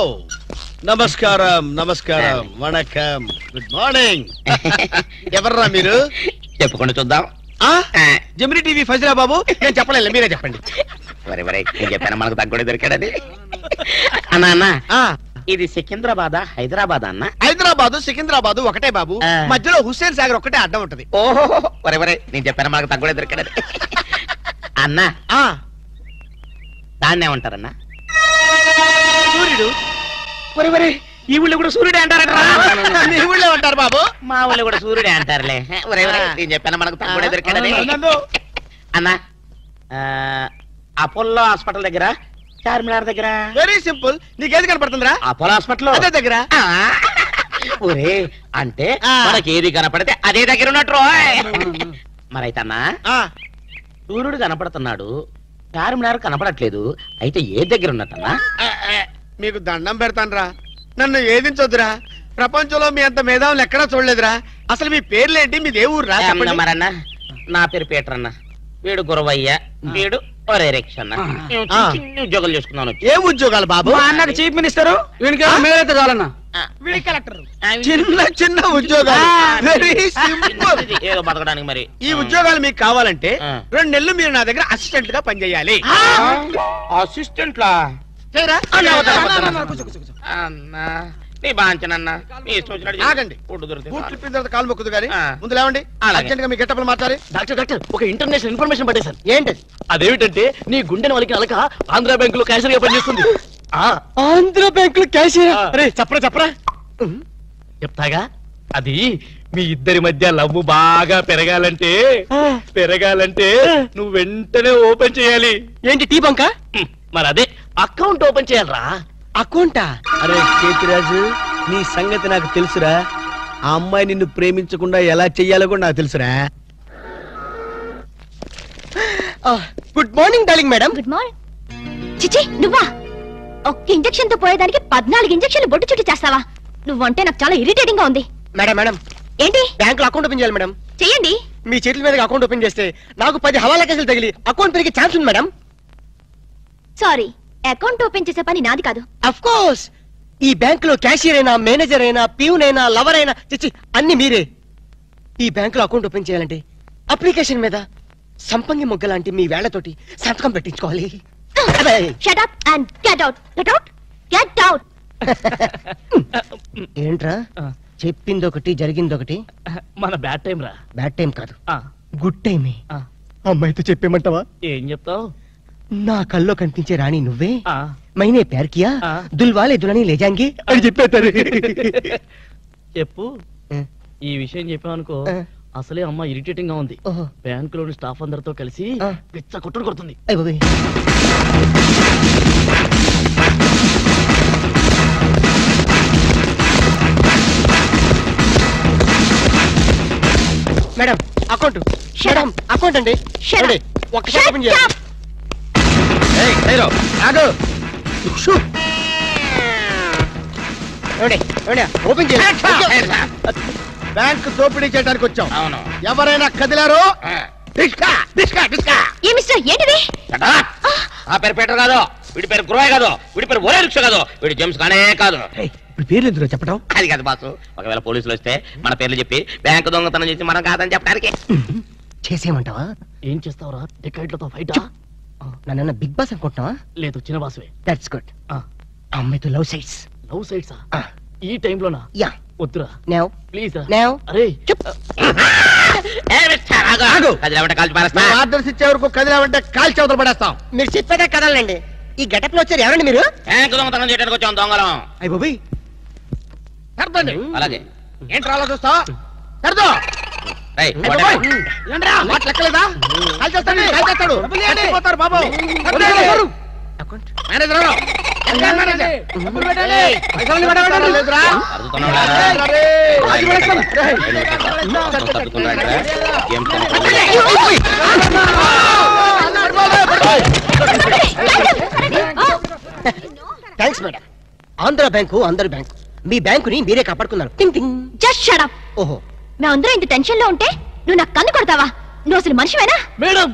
నమస్కారం, నమస్కారం, వణకం, గుడ్ మార్నింగ్. ఎవర్రా మీరు? చెప్పుకొని చూద్దాం. జమిని టీవీ ఫజరా బాబు. నేను చెప్పలేదు, మీరే చెప్పండి. నేను చెప్పాను మనకు తగ్గుడే దొరికాడని. అన్నా అన్న, ఇది సికింద్రాబాద్ హైదరాబాద్ అన్న? హైదరాబాద్ సికింద్రాబాద్ ఒకటే బాబు, మధ్యలో హుస్సేన్ సాగర్ ఒకటే అడ్డం ఉంటది. ఓహో, నేను చెప్పాను మనకు తగ్గుడే దొరికాడని. అన్న, దాన్ని ఏమంటారన్నా? సూర్యుడు. ఈ ఊళ్ళో కూడా సూర్యుడే అంటారట. మీ ఊళ్ళో ఉంటారు బాబు. మా ఊళ్ళో కూడా సూర్యుడే అంటారులే. నేను చెప్పాను మనకు తగ్గుడే దొరికాడని. అన్న, అపోలో హాస్పిటల్ దగ్గర, చార్మినార్ దగ్గర. Very simple. నీకేది కనపడుతుందిరా? అపోలో హాస్పిటల్ అదే దగ్గర. ఒరే, అంటే మనకి ఏది కనపడితే అదే దగ్గర ఉన్నట్టు. మరైతే అన్నా, సూర్యుడు కనపడుతున్నాడు, చార్మినార్ కనపడట్లేదు, అయితే ఏ దగ్గర ఉన్నట్టన్నా? మీకు దండం పెడతానరా, నన్ను ఏదించొద్దురా. ప్రపంచంలో మీ అంత మేధావులు ఎక్కడా చూడలేదురా. అసలు మీ పేర్లేంటి, మీది ఏ ఊరు రా? మరన్నా, నా పేరు పీటర్ అన్న, వీడు గురవయ్య, వీడు ఒరే రిక్ష అన్న. చిన్న ఉద్యోగాలు చేసుకున్నాను. ఏ ఉద్యోగాలు బాబు? మా అన్నకు చీఫ్ మినిస్టర్, మేలైతే చాలన్నా. చిన్న చిన్న ఉద్యోగాలు. Very simple. ఏదో బతకడానికి. మరి ఈ ఉద్యోగాలు మీకు కావాలంటే 2 నెలలు మీరు నా దగ్గర అసిస్టెంట్ గా పనిచేయాలి. అసిస్టెంట్ లా? చేయరా? అన్నా, నీ బాంచనన్నా నీ ఇష్టం వచ్చినట్టు ఆగండి. ఫుడ్ దొరికితే బూట్ క్లిప్పిన తర్వాత కాలు మొక్కుదు కానీ ఆ. ముందు లేవండి. అలాగే. అర్జెంట్ గా మీ గెట్టపలు మార్చాలి. డాక్టర్ ఒక ఇంటర్నేషనల్ ఇన్ఫర్మేషన్ పట్టేశాను. ఏంటది? అదేమిటంటే నీ గుండెని వలికిన అలక ఆంధ్ర బ్యాంక్ లో క్యాషియర్ గా పనిచేస్తుంది. ఆంధ్ర బ్యాంకులో క్యాషియర్? అరే చెప్పరా చెప్తాగా. అది మీ ఇద్దరి మధ్య లవ్ బాగా పెరగాలంటే నువ్వు వెంటనే ఓపెన్ చేయాలి. ఏంటి టీ బంకా? మరి అదే అకౌంట్ ఓపెన్ చేయాలరా. అకౌంటా? అరే కేతిరాజు, నీ సంగతి నాకు తెలుసురా. ఆ అమ్మాయి నిన్ను ప్రేమించకుండా ఎలా చెయ్యాలో కూడా నాకు తెలుసురా. Good morning darling madam. Good morning. చిచి నువ్వా? ఒక్క ఇంజెక్షన్ తో పోయేదానికి 14 ఇంజెక్షన్లు బొట్టు చుట్టూ చేస్తావా? నువ్వంటే నాకు చాలా ఇరిటేటింగ్ గా ఉంది. మేడం ఏంటి? బ్యాంక్ లో అకౌంట్ ఓపెన్ చేయాలి మేడం. చెయ్యండి. మీ చేతుల మీద అకౌంట్ ఓపెన్ చేస్తే నాకు 10 హవాలా కేసులు తగిలి అకౌంట్ పెరిగే ఛాన్స్ ఉంది మేడం. సారీ, అకౌంట్ ఓపెన్ చేసే పని నాది కాదు. అఫ్ కోర్స్ ఈ బ్యాంక్ లో క్యాషియర్ అయినా, మేనేజర్ అయినా, ప్యూన్ అయినా, లవర్ అయినా, చిచ్చి అన్ని మీరే. ఈ బ్యాంక్ లో అకౌంట్ ఓపెన్ చేయాలంటే అప్లికేషన్ మీద సంపంగి మొగ్గ లాంటి మీ వేళ్లతోటి సంతకం పెట్టించుకోవాలి. Shut up and get out. Get out. Get out. ఏంట్రా చెప్పిందొకటి జరిగిందొకటి? మన బ్యాడ్ టైం రా. బ్యాడ్ టైం కాదు, గుడ్ టైమే. అమ్మాయితో చెప్పేమంటావా? ఏం చెప్తావు? నా కల్లో కనిపించే రాణి నువ్వే, మైనే ప్యార్ కియా, దుల్వాలే దులని లేజాంగి అని చెప్పేస్తారు. చెప్పు. ఈ విషయం చెప్పావనుకో అసలే అమ్మ ఇరిటేటింగ్ గా ఉంది. బ్యాంక్ లోని స్టాఫ్ అందరితో కలిసి పిచ్చ కొట్టుడు కొడుతుంది. Madam account. మేడం అకౌంట్ అండి. ఒక్కసారి ఓపెన్ చేయాలి. ఓపెన్ చేయాలి. బ్యాంక్ దోపిడీ చేయడానికి వచ్చాం. అవును. ఎవరైనా కదిలారో డిస్కా డిస్కా డిస్కా. ఏ మిస్టర్ ఏంటిది? ఆ పేరు పీటర్ కాదు, వీడి పేరు గురవయ్య కాదు, వీడి పేరు ఒరే రిక్ష కాదు, వీడి జేమ్స్ కానే కాదు. పేర్లు ఎందుకు చెప్పడం? అది కాదు బాసు, ఒకవేళ పోలీసులు వస్తే మన పేర్లు చెప్పి బ్యాంకు దొంగతనం చేసి మనం కాదని చెప్పడానికి. చేసేయమంటావా? ఏం చేస్తావురా? టికెట్లతో ఫైటా? నన్ను బిగ్ బాస్ అనుకుంటున్నావా? లేదు, చిన్న బాసువే. That's good. అమ్మాయితో లవ్ సైడ్స్. లవ్ సైడ్సా? ఈ టైంలోనా? యా. వద్దురా నౌ ప్లీజ్. నౌ అరే ఆర్డర్స్ ఇచ్చే వరకు కదిలామంటే కాల్చి అవతల పడేస్తాం. మీరు చెప్పేదే కదలండి. ఈ గెటప్ లో వచ్చారు ఎవరండి మీరు? బ్యాంకు దొంగతనం చేయడానికి వచ్చాం దొంగలం. అయ్య బాబోయ్. సర్దండి. అలాగే ఏంట్రా అలా చూస్తావు? సర్దో. మాట లెక్కలేదా? కాల్చేస్తాడు కాల్చేస్తాడు బాబు. Manager thanks madam. Andhra bank అందరి బ్యాంకు. మీ బ్యాంకుని మీరే కాపాడుకున్నారు. Just shut up. ఓహో, మేమందరం ఇంత టెన్షన్ లో ఉంటే నువ్వు నాకు కన్ను కొడతావా? నువ్వు అసలు మనిషివేనా? మేడం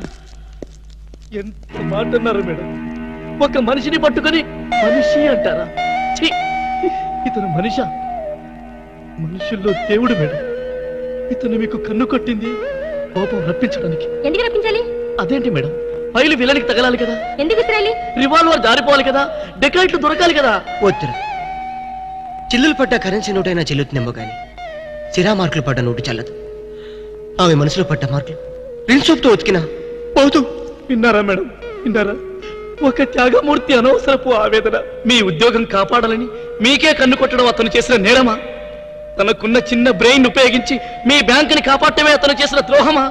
ఎంత మాట అన్నారు మేడం. ఒక మనిషిని పట్టుకొని మనిషి అంటారా? ఇతను మనిషా? మనుషుల్లో దేవుడు మేడం. ఇతను మీకు కన్ను కొట్టింది కోపం రప్పించడానికి. ఎందుకు రప్పించాలి? అదేంటి మేడం, ఫైలు విలనికి తగలాలి కదా, ఎందుకు విసిరాలి? రివాల్వర్ జారిపోవాలి కదా, డెకాయిట్లు దొరకాలి కదా. వద్దురా. చిల్లులు పడ్డ కరెన్సీ నోటైనా చెల్లుతుందేమో గాని సిరా మార్కులు పడ్డ నోటు చల్లదు. ఆమె మనసులో పడ్డ మార్కులు ప్రిన్సోప్తో ఉతికినా పోతూ. విన్నారా మేడం, విన్నారా? ఒక త్యాగమూర్తి అనవసరపు ఆవేదన. మీ ఉద్యోగం కాపాడాలని మీకే కన్ను కొట్టడం అతను చేసిన నేరమా? తనకున్న చిన్న బ్రెయిన్ ఉపయోగించి మీ బ్యాంకుని కాపాడటమే అతను చేసిన ద్రోహమా?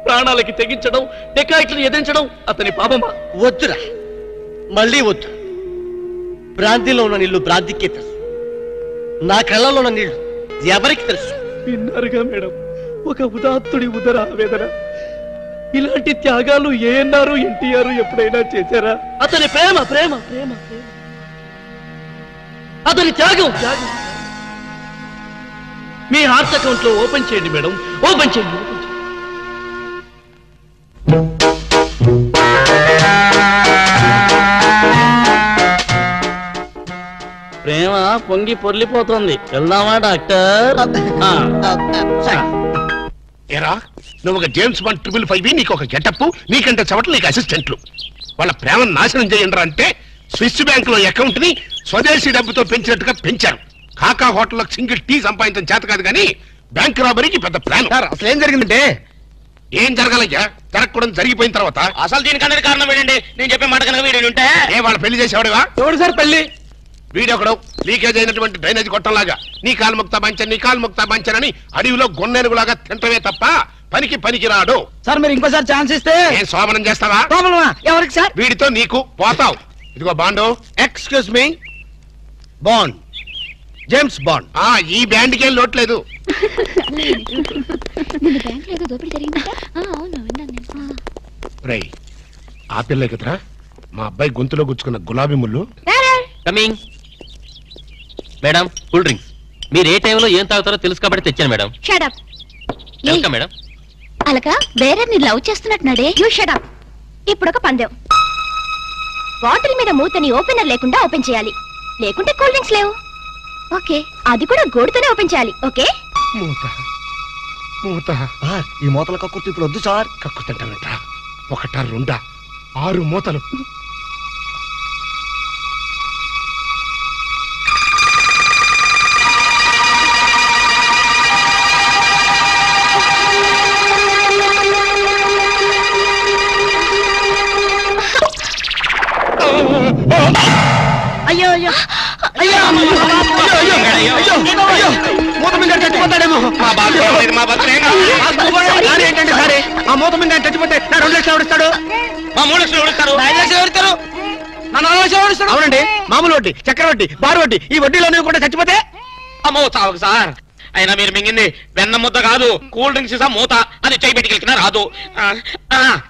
ప్రాణాలకి తెగించడం, డెకాయిట్లను ఎదించడం అతని పాపమా? వద్దురా, మళ్ళీ వద్దు. భ్రాంతిలో ఉన్న నీళ్లు భ్రాంతికే తెలుసు, నా కళ్ళలో ఉన్న నీళ్లు ఎవరికి తెలుసు? విన్నారుగా మేడం, ఒక ఉదాత్తుడి ఉదర ఆవేదన. ఇలాంటి త్యాగాలు ఏఎన్ఆర్ ఎన్టీఆర్ ఎప్పుడైనా చేశారా? అతని ప్రేమ ప్రేమ ప్రేమ ప్రేమ, అతని త్యాగం త్యాగం. మీ హార్ట్ అకౌంట్ లో ఓపెన్ చేయండి మేడం, ఓపెన్ చేయండి. ప్రేమ పొంగి పొర్లిపోతుంది. వెళ్దామా డాక్టర్? ఏరా, నువ్వు ఒక జేమ్స్ బాండ్ 555, నీకు ఒక గెటప్, నీకంటే చవట్లు నీకు అసిస్టెంట్లు. వాళ్ళ ప్రేమను నాశనం చేయండి అంటే స్విస్ బ్యాంక్ లో అకౌంట్ ని స్వదేశీ డబ్బుతో పెంచినట్టుగా పెంచారు. కాకా హోటల్లో సింగిల్ టీ సంపాదించడం చేత కాదు కానీ బ్యాంక్ రాబరీకి పెద్ద ప్లాన్. అసలు ఏం జరిగిందంటే ఏం జరగాలయ్యా? జరగకూడదు జరిగిపోయిన తర్వాత. అసలు దీనికన్నా కారణం ఏంటండి? నేను చెప్పే మాట కనుక వీడు ఉంటే ఏ వాళ్ళు పెళ్లి చేసేవాడువా? ఎవడు సార్ పెళ్లి? వీడొకడు లీకేజ్ అయినటువంటి డ్రైనేజ్ గొట్టంలాగా నీ కాలు ముక్తా బంచన్ నీ కాలు ముక్తా బంచన్ అని అడవిలో గొన్నెనుగులాగా తింటమే తప్ప పనికి రాడు. సార్ మీరు ఇంకోసారి ఛాన్స్ ఇస్తే ఏం శోభనం చేస్తావా? ఎవరికి సార్? వీడితో నీకు పోతావు. ఇదిగో bond. Excuse me, bond, James bond. ఈ బ్యాండ్కి ఏం లోట్లేదు. రేయ్, ఆ పిల్లే కదరా మా అబ్బాయి గొంతులో గుచ్చుకున్న గులాబీ ముళ్ళు. కమింగ్. Madam cool drinks. మీరు ఏ టైంలో ఏం తాగుతారో తెలుసు కాబట్టి తెచ్చాను మేడం. షడప్. Welcome madam. అలక వేరే ని లవ్ చేస్తున్నట్టున్నాడే. You shut up. ఇప్పుడు ఒక పందెం. బాటిల్ మీద మూతని ఓపెనర్ లేకుండా ఓపెన్ చేయాలి, లేకుంటే కూల్ డ్రింక్స్ లేవు. ఓకే, అది కూడా గోడుతోనే ఓపెన్ చేయాలి. ఓకే? మూత ఈ మూతల కక్కుర్తి ఇప్పుడు వద్దు సార్. కక్కుతంటానంట. ఒకటా రెండా 6 మూతలు. అయ్యో అయ్యో మూత మీద చచ్చిపోతాడేమో. ఏంటంటే సరే ఆ మూత మీద చచ్చిపోతే నా 2 లక్షలు ఎవరిస్తాడు? మా 3 లక్షలు ఎవరిస్తారు? 5 లక్షలు ఎవరిస్తారు? నా 4 లక్షలు ఎవరిస్తాడు? అవునండి, మామూలు వడ్డీ, చక్కెర వడ్డీ, బారు వడ్డీ, ఈ వడ్డీలోనే కూడా చచ్చిపోతే అమ్మో చావకు సార్. అయినా మీరు మింగింది వెన్న ముద్ద కాదు, కూల్ డ్రింక్స్ సీసా మూత. అది చేయి పెట్టుకెళ్తున్నా రాదు.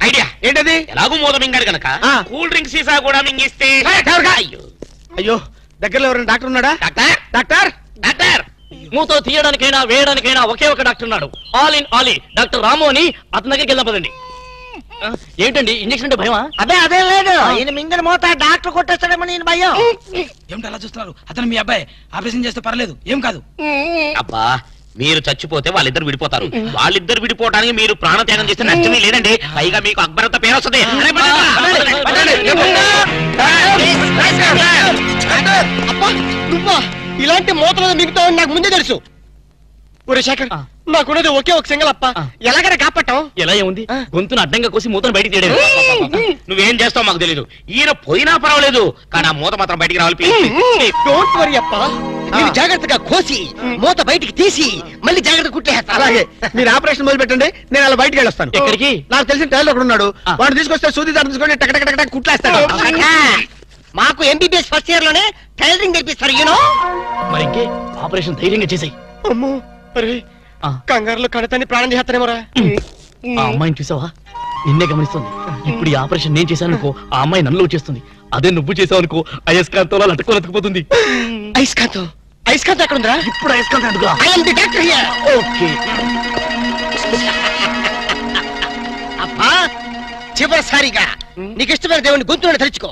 ఐడియా ఏంటది? ఎలాగూ మూత మింగాడు కనుక కూల్ డ్రింక్స్ సీసా కూడా మింగిస్తే. అయ్యో, దగ్గరలో ఎవరైనా డాక్టర్ ఉన్నాడా? డాక్టర్ డాక్టర్ డాక్టర్ మూతో తీయడానికైనా వేయడానికైనా ఒకే ఒక డాక్టర్ ఉన్నాడు. ఆల్ ఇన్ ఆల్ డాక్టర్ రాము అని అతని దగ్గరికి వెళ్దాం పదండి. ఏంటండి ఇంజక్షన్ అంటే భయమా? అదే లేదు, ఈయన మింగిన మూత డాక్టర్ కొట్టేస్తాడేమో నేను భయం. ఏమిటి అలా చూస్తున్నారు? అతను మీ అబ్బాయి, ఆపరేషన్ చేస్తే పర్లేదు, ఏం కాదు. అబ్బా, మీరు చచ్చిపోతే వాళ్ళిద్దరు విడిపోతారు. వాళ్ళిద్దరు విడిపోవడానికి మీరు ప్రాణత్యాగం చేస్తే నష్టమే లేదండి. పైగా మీకు అక్బరంత పేరు వస్తుంది. నువ్వా ఇలాంటి మూతలు మిగతావు నాకు ముందే తెలుసు. ఒరే శేఖర్, నాకున్నది ఒకే ఒక సింగల్ అప్ప, ఎలాగైనా కాపాటం. ఎలా ఏముంది, గొంతును అడ్డంగా కోసి మూతను బయటికి తీయడం. నువ్వేం చేస్తావు మాకు తెలీదు. ఈయన పోయినా పర్వాలేదు, కానీ ఆ మూత మాత్రం బయటికి రావాలి. డోంట్ వరీ అప్ప, మీరు జాగ్రత్తగా కోసి మూత బయటికి తీసి మళ్ళీ జాగ్రత్త కుట్టేస్తా. అలాగే, మీరు ఆపరేషన్ మొదలు పెట్టండి, నేను అలా బయటికి వెళ్ళొస్తాను. ఎక్కడికి? నాకు తెలిసిన టైలర్ ఒకడు ఉన్నాడు, వాడు తీసుకొస్తే సూది దాన్ని తీసుకొని టక్ టక్ టక్ కుట్లేస్తాడు. మాకు ఎంబీబీఎస్ ఫస్ట్ ఇయర్ లోనే టైలరింగ్ నేర్పిస్తారు. యూనో మరి ఇంకే ఆపరేషన్ ధైర్యంగా చేసాయి. అమ్మో, అరే కంగారులో కడతాన్ని ప్రాణం చేస్తానేమోరా. ఆ అమ్మాయిని చూసావా? నిన్నే గమనిస్తుంది. ఇప్పుడు ఈ ఆపరేషన్ నేను చేశాను అనుకో, ఆ అమ్మాయి నన్ను వచ్చేస్తుంది. అదే నువ్వు చేసావు అనుకో, అయస్కాంతో లట్టుకోలేకపోతుంది. ఐస్కాంతం ఐస్కాంతం ఎక్కడ ఉందిరా? ఇప్పుడు అయస్కాంతం అడుగురా. I am the doctor here. Okay. అబ్బా, చివరిసారిగా నీకు ఇష్టమైన దేవుని గొంతులను తలుచుకో.